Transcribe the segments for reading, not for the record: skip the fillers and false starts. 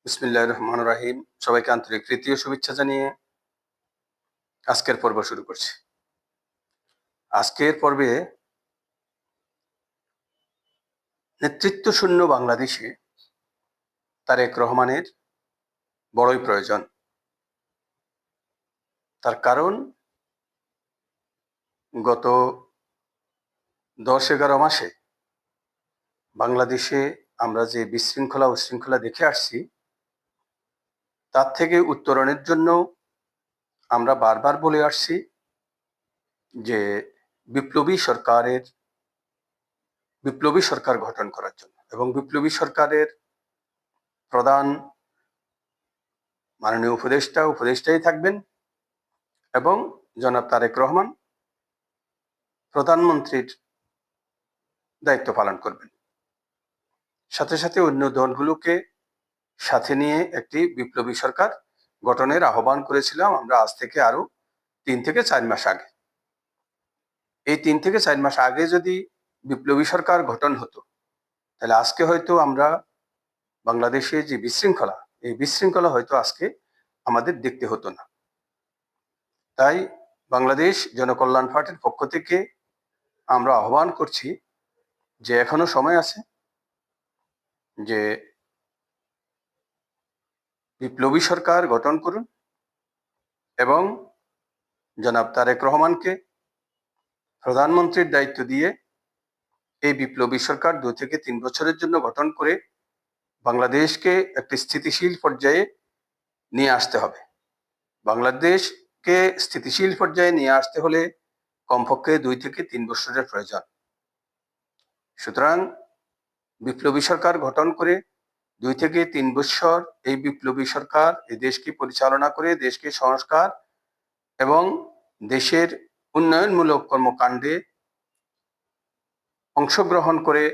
বিসমিল্লাহির রহমানির রহিম। সবাইকে আন্তরিক প্রীতি ও শুভেচ্ছা জানিয়ে আজকের পর্ব শুরু করছি। আজকের পর্বে নেতৃত্ব শূন্য বাংলাদেশে তারেক রহমানের বড়ই প্রয়োজন। তার কারণ গত 10-11 মাসে বাংলাদেশে আমরা যে বিশৃঙ্খলা উশৃঙ্খলা দেখে আসছি, তার থেকে উত্তরণের জন্য আমরা বারবার বলে আসছি যে বিপ্লবী সরকার গঠন করার জন্য, এবং বিপ্লবী সরকারের প্রধান মাননীয় উপদেষ্টাই থাকবেন এবং জনাব তারেক রহমান প্রধানমন্ত্রীর দায়িত্ব পালন করবেন। সাথে সাথে অন্য দলগুলোকে সাথে নিয়ে একটি বিপ্লবী সরকার গঠনের আহ্বান করেছিলাম আমরা আজ থেকে আরো 3 থেকে 4 মাস আগে। এই 3 থেকে 4 মাস আগে যদি বিপ্লবী সরকার গঠন হতো, তাহলে আজকে হয়তো আমরা বাংলাদেশে যে বিশৃঙ্খলা, এই বিশৃঙ্খলা হয়তো আজকে আমাদের দেখতে হতো না। তাই বাংলাদেশ জনকল্যাণ পার্টির পক্ষ থেকে আমরা আহ্বান করছি যে এখনো সময় আছে, যে বিপ্লবী সরকার গঠন করুন এবং জনাব তারেক রহমানকে প্রধানমন্ত্রীর দায়িত্ব দিয়ে এই বিপ্লবী সরকার 2 থেকে 3 বছরের জন্য গঠন করে বাংলাদেশকে একটি স্থিতিশীল পর্যায়ে নিয়ে আসতে হবে। বাংলাদেশকে স্থিতিশীল পর্যায়ে নিয়ে আসতে হলে কমপক্ষে 2 থেকে 3 বছরের প্রয়োজন। সুতরাং বিপ্লবী সরকার গঠন করে 2 থেকে 3 বছর এই বিপ্লবী সরকার এই দেশকে পরিচালনা করে দেশকে সংস্কার এবং দেশের উন্নয়নমূলক কর্মকাণ্ডে অংশগ্রহণ করে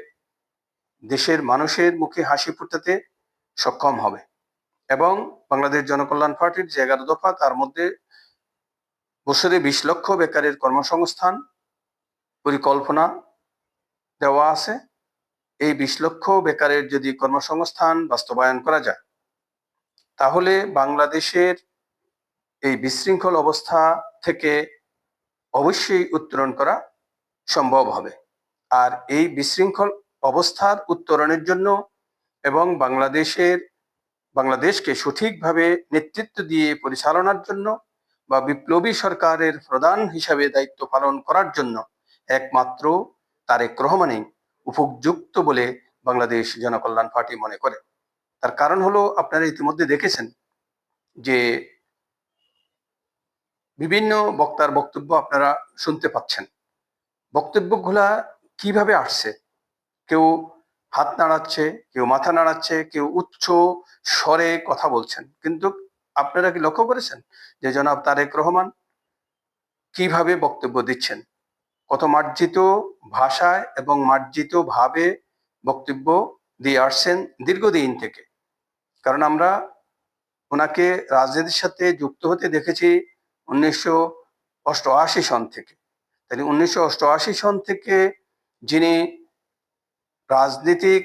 দেশের মানুষের মুখে হাসি ফোটাতে সক্ষম হবে। এবং বাংলাদেশ জনকল্যাণ পার্টির যে 11 দফা, তার মধ্যে বছরে 20 লক্ষ বেকারের কর্মসংস্থান পরিকল্পনা দেওয়া আছে। এই 20 লক্ষ বেকারের যদি কর্মসংস্থান বাস্তবায়ন করা যায়, তাহলে বাংলাদেশের এই বিশৃঙ্খল অবস্থা থেকে অবশ্যই উত্তরণ করা সম্ভব হবে। আর এই বিশৃঙ্খল অবস্থার উত্তরণের জন্য এবং বাংলাদেশকে সঠিকভাবে নেতৃত্ব দিয়ে পরিচালনার জন্য বা বিপ্লবী সরকারের প্রধান হিসাবে দায়িত্ব পালন করার জন্য একমাত্র তারেক রহমানই উপযুক্ত বলে বাংলাদেশ জনকল্যাণ পার্টি মনে করে। তার কারণ হলো, আপনারা ইতিমধ্যে দেখেছেন যে বিভিন্ন বক্তার বক্তব্য আপনারা শুনতে পাচ্ছেন। বক্তব্যগুলা কিভাবে আসছে, কেউ হাত নাড়াচ্ছে, কেউ মাথা নাড়াচ্ছে, কেউ উচ্চ স্বরে কথা বলছেন। কিন্তু আপনারা কি লক্ষ্য করেছেন যে জনাব তারেক রহমান কিভাবে বক্তব্য দিচ্ছেন? কত মার্জিত ভাষায় এবং মার্জিত ভাবে বক্তব্য দিয়ে আসছেন দীর্ঘদিন থেকে। কারণ আমরা ওনাকে রাজনীতির সাথে যুক্ত হতে দেখেছি 1988 সন থেকে। তাই 1988 সন থেকে যিনি রাজনীতিক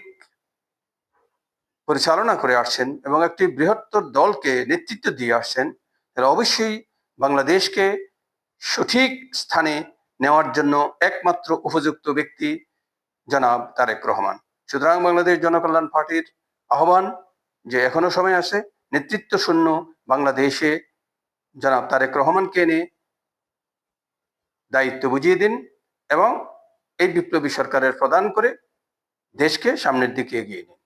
পরিচালনা করে আসছেন এবং একটি বৃহত্তর দলকে নেতৃত্ব দিয়ে আসছেন, তারা অবশ্যই বাংলাদেশকে সঠিক স্থানে নেওয়ার জন্য একমাত্র উপযুক্ত ব্যক্তি জনাব তারেক রহমান। সুতরাং বাংলাদেশ জনকল্যাণ পার্টির আহ্বান যে এখনো সময় আছে, নেতৃত্ব শূন্য বাংলাদেশে জনাব তারেক রহমানকে এনে দায়িত্ব বুঝিয়ে দিন এবং এই বিপ্লবী সরকারের প্রদান করে দেশকে সামনের দিকে এগিয়ে নিন।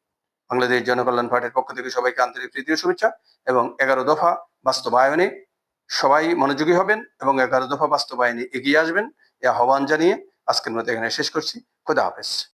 বাংলাদেশ জনকল্যাণ পার্টির পক্ষ থেকে সবাইকে আন্তরিক প্রীতি ও শুভেচ্ছা, এবং 11 দফা বাস্তবায়নে সবাই মনোযোগী হবেন এবং 11 দফা বাস্তবায়নে এগিয়ে আসবেন, এই আহ্বান জানিয়ে আজকের মতো এখানে শেষ করছি। খোদা হাফেজ।